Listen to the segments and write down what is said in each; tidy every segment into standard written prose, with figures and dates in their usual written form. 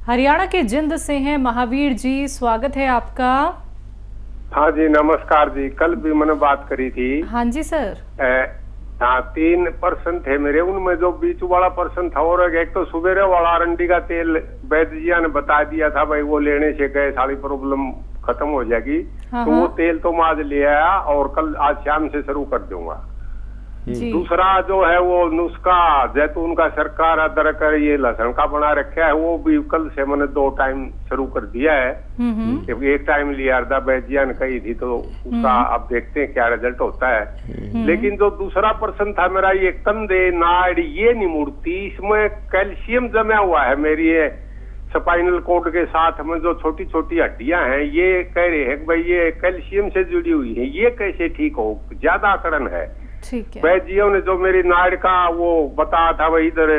हरियाणा के जिंद से हैं महावीर जी, स्वागत है आपका। हाँ जी, नमस्कार जी। कल भी मैंने बात करी थी। हाँ जी सर। हाँ, 3% थे मेरे, उनमें जो बीच वाला पर्सन था और एक तो सुबेरे वाला अरंडी का तेल वैद्य जी ने बता दिया था भाई वो लेने से गए सारी प्रॉब्लम खत्म हो जाएगी। तो वो तेल तो मैं आज ले आया और कल आज शाम से शुरू कर दूंगा। दूसरा जो है वो नुस्खा जैतून का सरकार अदरक ये लहसुन का बना रखा है, वो भी कल से मैंने 2 टाइम शुरू कर दिया है। क्योंकि एक टाइम लिया अर्धा बैजिया ने कही थी तो उसका अब देखते हैं क्या रिजल्ट होता है। लेकिन जो दूसरा प्रश्न था मेरा, ये कंधे नाड़ ये नहीं मुड़ती, इसमें कैल्शियम जमा हुआ है मेरी ये स्पाइनल कोड के साथ में जो छोटी छोटी हड्डियां हैं, ये कह रहे हैं भाई ये कैल्शियम से जुड़ी हुई है, ये कैसे ठीक हो? ज्यादा आकड़न है। ठीक है। वैद्यों ने जो मेरी नाड़ का वो बताया था भाई इधर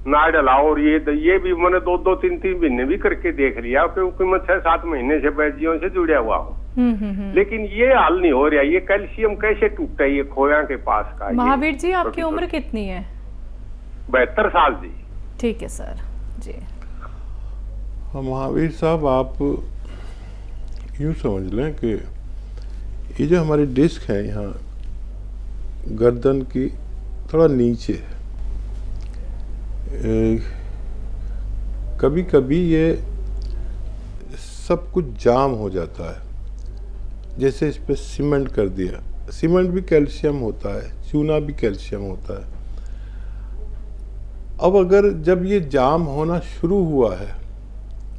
नाड़ लाओ, और ये भी मैंने 2-2, 3-3 महीने भी करके देख लिया, क्योंकि मैं 6-7 महीने से वैद्यों से जुड़ा हुआ हूँ। लेकिन ये हल नहीं हो रहा। ये कैल्शियम कैसे टूटता है ये खोया के पास का? महावीर जी आपकी उम्र कितनी है? 72 साल जी। ठीक है सर जी। महावीर साहब, आप यूँ समझ लें कि ये जो हमारी डिस्क है यहाँ गर्दन की थोड़ा नीचे है, कभी कभी ये सब कुछ जाम हो जाता है। जैसे इस पे सीमेंट कर दिया, सीमेंट भी कैल्शियम होता है, चूना भी कैल्शियम होता है। अब अगर जब ये जाम होना शुरू हुआ है,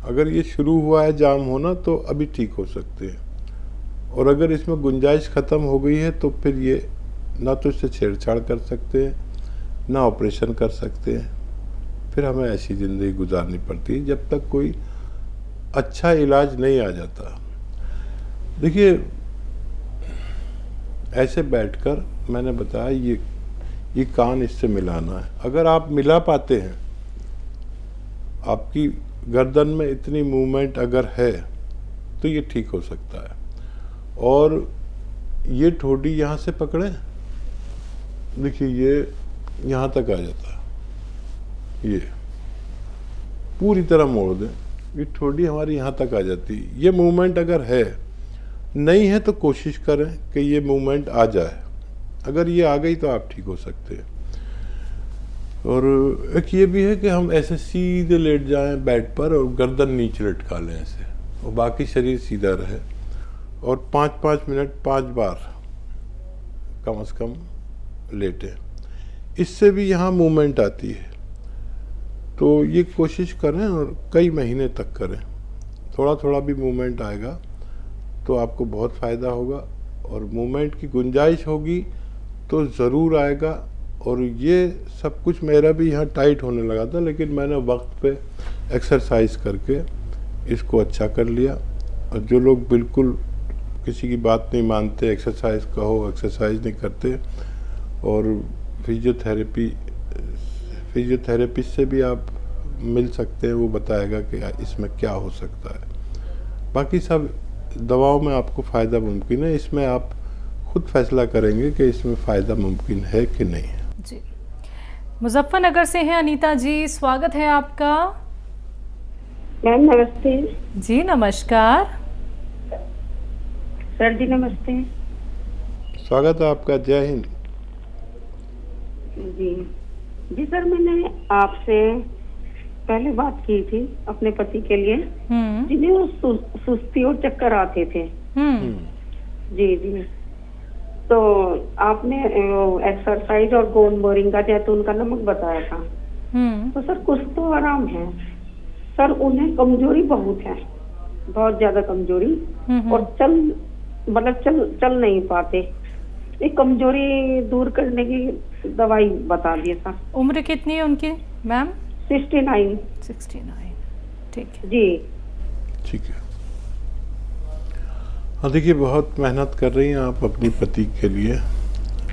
अगर ये शुरू हुआ है जाम होना, तो अभी ठीक हो सकते हैं। और अगर इसमें गुंजाइश ख़त्म हो गई है तो फिर ये ना तो इससे छेड़छाड़ कर सकते हैं, ना ऑपरेशन कर सकते हैं। फिर हमें ऐसी ज़िंदगी गुजारनी पड़ती है जब तक कोई अच्छा इलाज नहीं आ जाता। देखिए, ऐसे बैठकर मैंने बताया ये कान इससे मिलाना है। अगर आप मिला पाते हैं, आपकी गर्दन में इतनी मूवमेंट अगर है तो ये ठीक हो सकता है। और ये ठोडी यहाँ से पकड़े, देखिए ये यहाँ तक आ जाता है, ये पूरी तरह मोड़ दें, ये ठोडी हमारी यहाँ तक आ जाती है। ये मूवमेंट अगर है, नहीं है तो कोशिश करें कि ये मूवमेंट आ जाए। अगर ये आ गई तो आप ठीक हो सकते हैं। और एक ये भी है कि हम ऐसे सीधे लेट जाएं बेड पर और गर्दन नीचे लटका लें ऐसे, और बाकी शरीर सीधा रहे, और 5-5 मिनट 5 बार कम से कम लेटें। इससे भी यहाँ मूवमेंट आती है। तो ये कोशिश करें और कई महीने तक करें। थोड़ा थोड़ा भी मूवमेंट आएगा तो आपको बहुत फ़ायदा होगा, और मूवमेंट की गुंजाइश होगी तो ज़रूर आएगा। और ये सब कुछ मेरा भी यहाँ टाइट होने लगा था, लेकिन मैंने वक्त पे एक्सरसाइज करके इसको अच्छा कर लिया। और जो लोग बिल्कुल किसी की बात नहीं मानते, एक्सरसाइज कहो एक्सरसाइज नहीं करते, और फिजियोथेरेपिस्ट से भी आप मिल सकते हैं, वो बताएगा कि इसमें क्या हो सकता है। बाकी सब दवाओं में आपको फ़ायदा मुमकिन है, इसमें आप खुद फैसला करेंगे कि इसमें फ़ायदा मुमकिन है कि नहीं है। जी। मुजफ्फरनगर से हैं अनीता जी, स्वागत है आपका। मैम नमस्ते। जी नमस्कार। सर जी नमस्ते। स्वागत है आपका, जय हिंद। जी सर, मैंने आपसे पहले बात की थी अपने पति के लिए, जिन्हें वो सुस्ती और चक्कर आते थे। जी तो आपने एक्सरसाइज और गोंद मोरिंगा जैतून का नमक बताया था। तो सर कुछ तो आराम है सर, उन्हें कमजोरी बहुत है, बहुत ज्यादा कमजोरी, और चल नहीं पाते। ये कमजोरी दूर करने की दवाई बता दिए सर। उम्र कितनी है उनकी मैम? 69। ठीक है जी। ठीक है। हाँ, देखिए बहुत मेहनत कर रही हैं आप अपनी पति के लिए,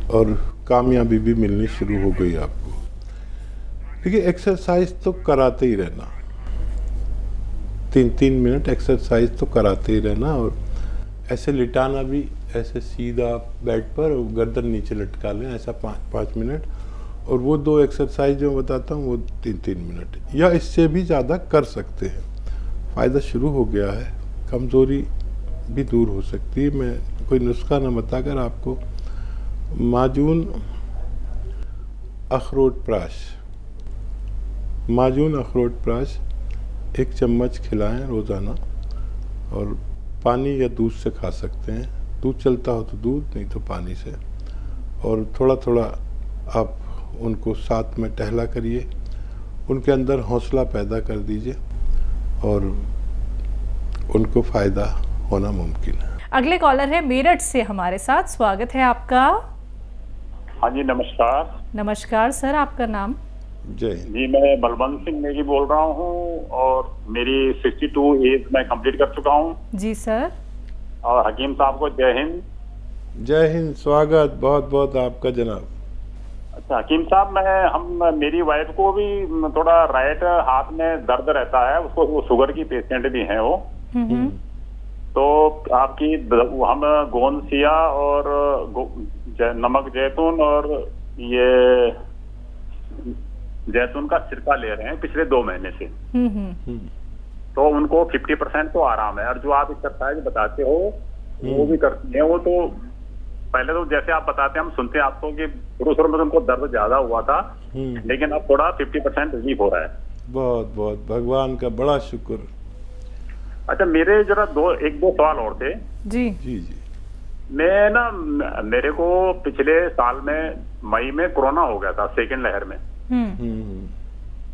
और कामयाबी भी मिलनी शुरू हो गई आपको। देखिए एक्सरसाइज तो कराते ही रहना, 3-3 मिनट एक्सरसाइज तो कराते ही रहना, और ऐसे लिटाना भी, ऐसे सीधा बेड पर और गर्दन नीचे लटका लें, ऐसा 5-5 मिनट। और वो 2 एक्सरसाइज जो बताता हूँ वो 3-3 मिनट, या इससे भी ज़्यादा कर सकते हैं। फ़ायदा शुरू हो गया है, कमज़ोरी भी दूर हो सकती है। मैं कोई नुस्खा न बताकर आपको माजून अखरोट प्राश 1 चम्मच खिलाएं रोज़ाना, और पानी या दूध से खा सकते हैं। दूध चलता हो तो दूध, नहीं तो पानी से। और थोड़ा थोड़ा आप उनको साथ में टहला करिए, उनके अंदर हौसला पैदा कर दीजिए और उनको फ़ायदा होना मुमकिन है। अगले कॉलर है मेरठ से हमारे साथ, स्वागत है आपका। हाँ जी, नमस्कार। नमस्कार सर, आपका नाम? जय हिंद। जी, मैं बलवंत सिंह नेगी बोल रहा हूँ और मेरी 62 एज मैं कंप्लीट कर चुका हूँ। जी सर। और हकीम साहब को जय हिंद। जय हिंद, स्वागत बहुत बहुत आपका जनाब। अच्छा हकीम साहब, मेरी वाइफ को भी थोड़ा राइट हाथ में दर्द रहता है, उसको वो शुगर की पेशेंट भी है वो। तो आपकी हम गोंद सिया और नमक जैतून और ये जैतून का सिरका ले रहे हैं पिछले 2 महीने से। तो उनको 50% तो आराम है। और जो आप एक्सरसाइज बताते हो वो भी करती हैं वो। तो पहले तो जैसे आप बताते हैं, हम सुनते हैं आपको कि शुरू में तो उनको दर्द ज्यादा हुआ था, लेकिन अब थोड़ा 50% रिलीफ हो रहा है। बहुत बहुत भगवान का बड़ा शुक्र। अच्छा, मेरे जरा 1-2 सवाल और थे। जी जी जी। मेरे को पिछले साल में मई में कोरोना हो गया था, 2nd लहर में।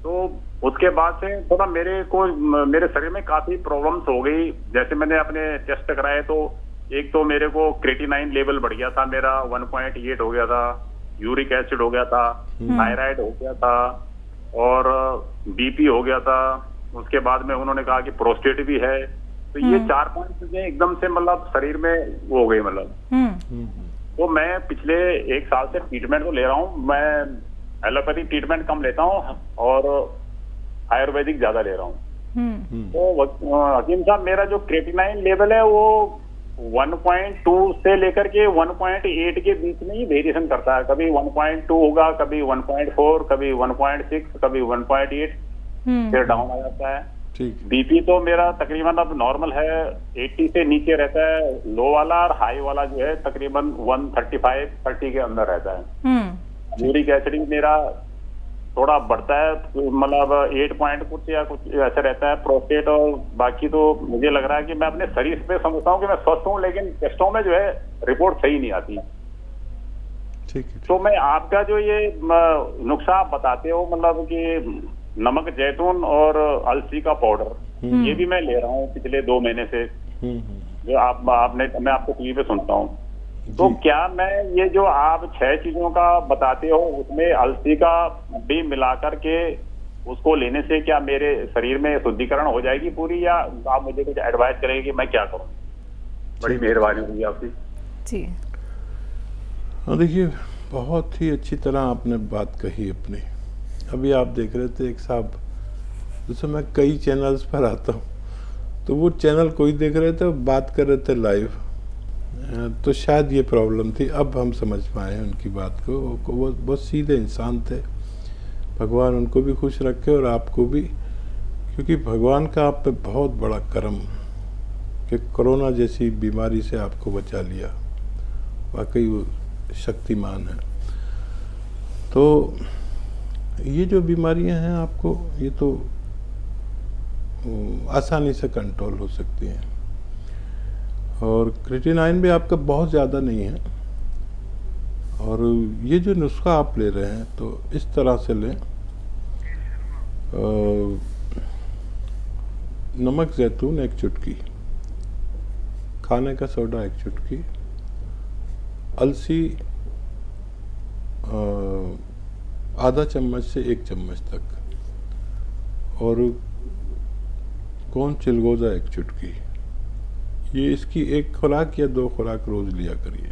तो उसके बाद से थोड़ा मेरे शरीर में काफी प्रॉब्लम्स हो गई। जैसे मैंने अपने टेस्ट कराए तो एक तो मेरे को क्रेटिनाइन लेवल बढ़ गया था, मेरा 1.8 हो गया था, यूरिक एसिड हो गया था, थायराइड हो गया था और बीपी हो गया था। उसके बाद में उन्होंने कहा कि प्रोस्टेट भी है। तो ये 4-5 चीजें एकदम से मतलब शरीर में वो हो गई मतलब। तो मैं पिछले 1 साल से ट्रीटमेंट तो ले रहा हूँ। मैं एलोपैथिक ट्रीटमेंट कम लेता हूँ और आयुर्वेदिक ज्यादा ले रहा हूँ। तो हकीम साहब, मेरा जो क्रेटिनाइन लेवल है वो 1.2 से लेकर के 1.8 के बीच में ही वेरिएशन करता है। कभी 1.2 होगा, कभी 1.4, कभी 1.6, कभी 1.8, फिर डाउन आ जाता है। बीपी तो मेरा तकरीबन अब नॉर्मल है, 80 से नीचे रहता है लो वाला, और हाई वाला जो है तकरीबन 135-30 के अंदर रहता है। यूरिक एसिड भी मेरा थोड़ा बढ़ता है, मतलब 8 पॉइंट कुछ या कुछ ऐसा रहता है। प्रोस्टेट और बाकी तो मुझे लग रहा है कि मैं अपने शरीर पे समझता हूँ कि मैं स्वस्थ हूँ, लेकिन टेस्टों में जो है रिपोर्ट सही नहीं आती। ठीक है। तो मैं आपका जो ये नुस्खा आप बताते हो, मतलब कि नमक जैतून और अलसी का पाउडर, ये भी मैं ले रहा हूँ पिछले 2 महीने से, जो मैं आपको टीवी पे सुनता हूँ। तो क्या मैं ये जो आप 6 चीजों का बताते हो उसमें अलसी का भी मिला करके उसको लेने से क्या मेरे शरीर में शुद्धिकरण हो जाएगी पूरी, या आप मुझे कुछ एडवाइस करेंगे कि मैं क्या करूं? बड़ी मेहरबानी होगी आपकी। जी हाँ, देखिए बहुत ही अच्छी तरह आपने बात कही अपनी। अभी आप देख रहे थे एक साहब, जैसे मैं कई चैनल्स पर आता हूँ तो वो चैनल कोई देख रहे थे, बात कर रहे थे लाइव, तो शायद ये प्रॉब्लम थी। अब हम समझ पाए उनकी बात को। वो बहुत सीधे इंसान थे, भगवान उनको भी खुश रखे और आपको भी, क्योंकि भगवान का आप पे बहुत बड़ा करम कि कोरोना जैसी बीमारी से आपको बचा लिया। वाकई वो शक्तिमान है। तो ये जो बीमारियां हैं आपको, ये तो आसानी से कंट्रोल हो सकती हैं। और क्रेटिनाइन भी आपका बहुत ज़्यादा नहीं है। और ये जो नुस्खा आप ले रहे हैं तो इस तरह से लें, नमक जैतून 1 चुटकी, खाने का सोडा 1 चुटकी, अलसी आधा चम्मच से 1 चम्मच तक, और गोंद चिलगोजा 1 चुटकी। ये इसकी 1 खुराक या 2 खुराक रोज लिया करिए।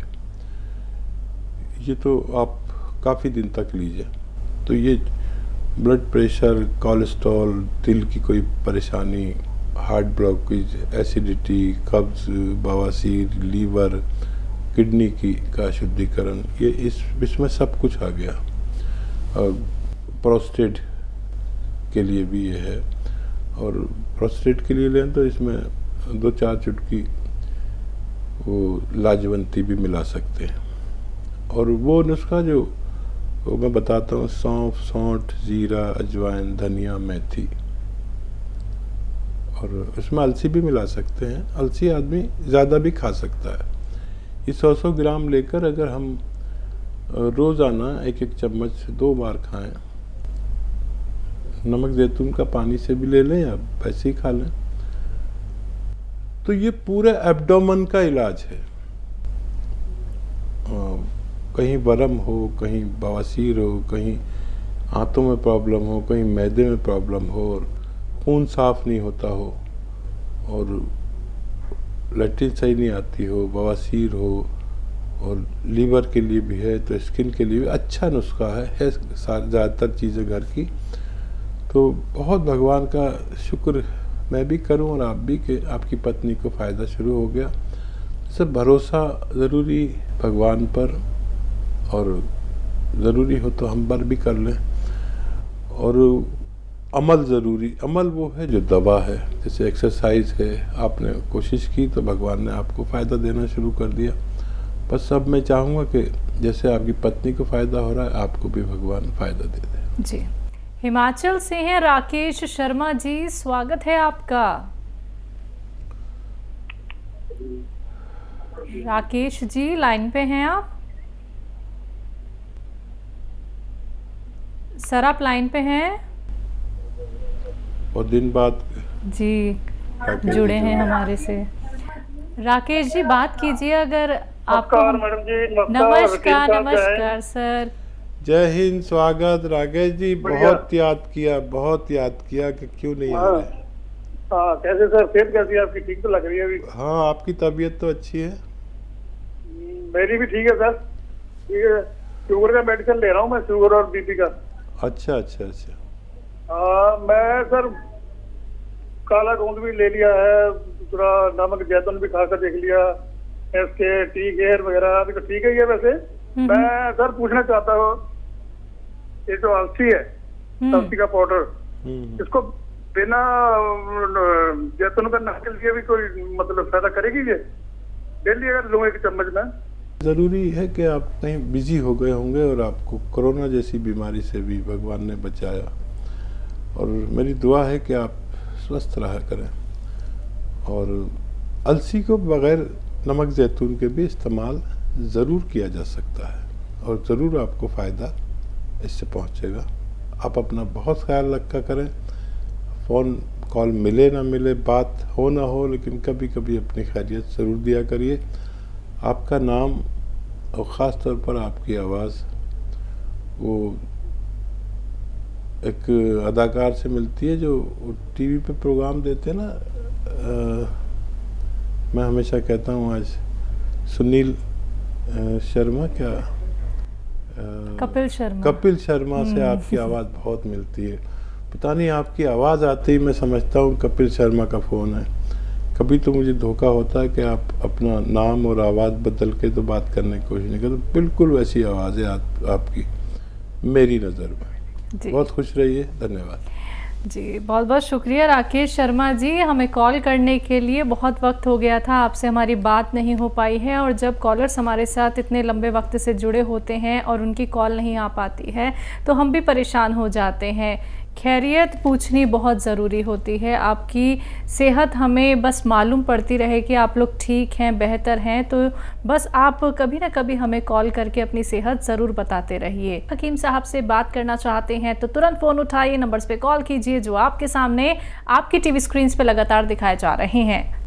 ये तो आप काफ़ी दिन तक लीजिए। तो ये ब्लड प्रेशर, कोलेस्ट्रॉल, दिल की कोई परेशानी, हार्ट ब्लॉकेज, एसिडिटी, कब्ज, बवासीर, लीवर, किडनी का शुद्धिकरण, ये इसमें सब कुछ आ गया। प्रोस्टेट के लिए भी ये है। और प्रोस्टेट के लिए लें तो इसमें 2-4 चुटकी वो लाजवंती भी मिला सकते हैं। और वो नुस्खा जो वो मैं बताता हूँ, सौंफ, सौंठ, जीरा, अजवाइन, धनिया, मेथी, और उसमें अलसी भी मिला सकते हैं। अलसी आदमी ज़्यादा भी खा सकता है। ये 100-100 ग्राम लेकर अगर हम रोज़ाना 1-1 चम्मच 2 बार खाएं, नमक जैतून का पानी से भी ले लें या वैसे ही खा लें, तो ये पूरे एब्डोमेन का इलाज है। कहीं वर्म हो, कहीं बवासीर हो, कहीं आंतों में प्रॉब्लम हो, कहीं मैदे में प्रॉब्लम हो, और खून साफ नहीं होता हो, और लैट्रिन सही नहीं आती हो, बवासीर हो, और लीवर के लिए भी है, तो स्किन के लिए भी अच्छा नुस्खा है ज़्यादातर चीज़ें घर की। तो बहुत भगवान का शुक्र मैं भी करूं और आप भी कि आपकी पत्नी को फ़ायदा शुरू हो गया। सब भरोसा ज़रूरी भगवान पर, और ज़रूरी हो तो हम पर भी कर लें, और अमल ज़रूरी। अमल वो है जो दवा है, जैसे एक्सरसाइज है, आपने कोशिश की तो भगवान ने आपको फ़ायदा देना शुरू कर दिया। बस अब मैं चाहूँगा कि जैसे आपकी पत्नी को फ़ायदा हो रहा है, आपको भी भगवान फ़ायदा दे दे। जी। हिमाचल से हैं राकेश शर्मा जी, स्वागत है आपका। राकेश जी लाइन पे हैं आप? सर आप लाइन पे हैं? और दिन बाद जी जुड़े हैं हमारे से। राकेश जी बात कीजिए अगर आपको। नमस्कार मैडम जी। नमस्कार नमस्कार सर। जय हिंद, स्वागत। राकेश जी बहुत याद किया कि क्यों नहीं आ रहे। हाँ कैसे सर, सेहत कैसी है आपकी? ठीक तो लग रही है अभी? हाँ, आपकी तबीयत तो अच्छी है। मेरी भी ठीक है सर, ठीक है। शुगर का मेडिसिन ले रहा हूँ मैं, शुगर और बीपी का। अच्छा अच्छा अच्छा। मैं सर काला गोंद भी ले लिया है, दूसरा नमक जैतून भी खाकर देख लिया, इसके टी केयर वगैरह अभी तो ठीक है ही है। वैसे मैं सर पूछना चाहता हूँ, ये जो अलसी है, अलसी का पाउडर, इसको बिना जैतून का नमक के लिए भी कोई मतलब फायदा करेगी ये? डेली अगर लूँ 1 चम्मच में? ज़रूरी है कि आप कहीं बिजी हो गए होंगे और आपको कोरोना जैसी बीमारी से भी भगवान ने बचाया, और मेरी दुआ है कि आप स्वस्थ रहा करें। और अलसी को बग़ैर नमक जैतून के भी इस्तेमाल ज़रूर किया जा सकता है, और ज़रूर आपको फ़ायदा इससे पहुंचेगा। आप अपना बहुत ख्याल रखा करें। फ़ोन कॉल मिले ना मिले, बात हो ना हो, लेकिन कभी कभी अपनी खैरियत ज़रूर दिया करिए। आपका नाम और ख़ास तौर पर आपकी आवाज़ वो एक अदाकार से मिलती है जो टीवी पे प्रोग्राम देते हैं ना। मैं हमेशा कहता हूँ आज सुनील शर्मा, क्या कपिल शर्मा से आपकी आवाज़ बहुत मिलती है। पता नहीं, आपकी आवाज़ आते ही मैं समझता हूँ कपिल शर्मा का फ़ोन है। कभी तो मुझे धोखा होता है कि आप अपना नाम और आवाज़ बदल के तो बात करने की कोशिश नहीं करते। तो बिल्कुल वैसी आवाज़ है आपकी मेरी नज़र में। बहुत खुश रहिए, धन्यवाद जी। बहुत बहुत शुक्रिया राकेश शर्मा जी, हमें कॉल करने के लिए। बहुत वक्त हो गया था, आपसे हमारी बात नहीं हो पाई है, और जब कॉलर्स हमारे साथ इतने लंबे वक्त से जुड़े होते हैं और उनकी कॉल नहीं आ पाती है तो हम भी परेशान हो जाते हैं। खैरियत पूछनी बहुत ज़रूरी होती है। आपकी सेहत हमें बस मालूम पड़ती रहे कि आप लोग ठीक हैं, बेहतर हैं, तो बस आप कभी ना कभी हमें कॉल करके अपनी सेहत ज़रूर बताते रहिए। हकीम साहब से बात करना चाहते हैं तो तुरंत फ़ोन उठाइए, नंबर्स पे कॉल कीजिए जो आपके सामने आपकी टीवी स्क्रीन पे लगातार दिखाए जा रहे हैं।